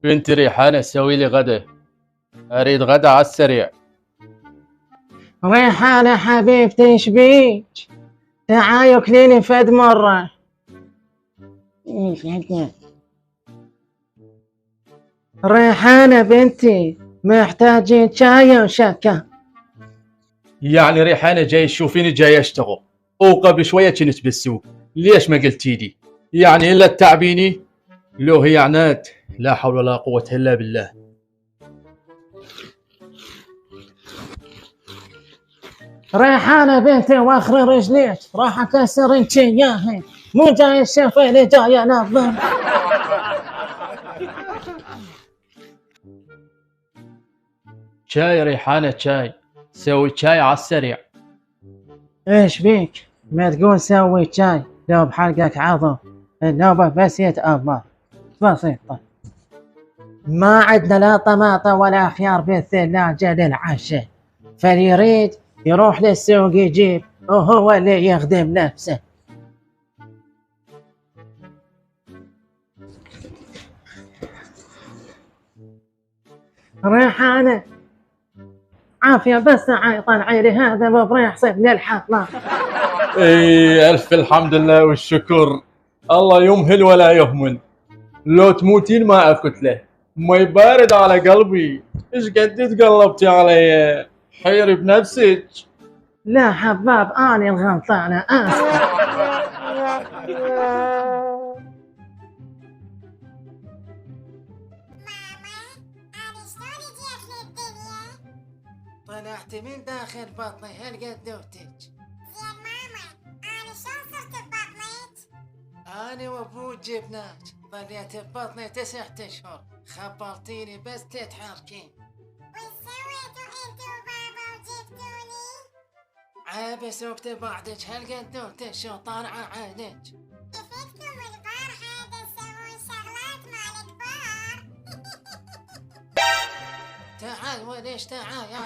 بنت ريحانة سوي لي غدا. أريد غدا على السريع. ريحانة حبيبتي ايش بيك؟ تعاي اكليني فد مرة. ريحانة بنتي محتاجين شاي وشكة. يعني ريحانة جاي تشوفيني جاي أشتغل، وقبل شوية كنت بالسوق، ليش ما قلتي لي؟ يعني إلا تتعبيني؟ لو هي عناد، لا حول ولا قوة إلا بالله. ريحانة بنتي واخر رجليك راح اكسر انت اياها، مو جاي الشفا اللي جاي انظم. شاي ريحانة شاي، سوي شاي على السريع. ايش بيك؟ ما تقول سوي شاي لو بحلقك عظم، النوبة بس يتأمر. بسيطة، ما عندنا لا طماطم ولا خيار بالثلاجة للعشاء، فاللي يريد يروح للسوق يجيب وهو اللي يخدم نفسه. ريحانة عافية بس طلعي لي هذا ببريح صيف للحطة. إيه ألف الحمد لله والشكر، الله يمهل ولا يهمل. لو تموتين ما أكتله، مي بارد على قلبي. إيش قد تقلبتي علي؟ حيري بنفسك. لا حباب أنا الغلطانة آسف. طلعت من داخل بطني هل قدوتك؟ زين ماما أنا شلون صرت ببطنك؟ أنا وأبوك جبناك، ظليت ببطني 9 أشهر، خبرتيني بس تتحركين. وش سويتوا انتوا بابا وجبتوني؟ عابس وقت بعدك هل قدوتك شو طالعة عينك؟ كيفكم البارحة تسوون شغلات مع الكبار؟ تعال وليش تعال يا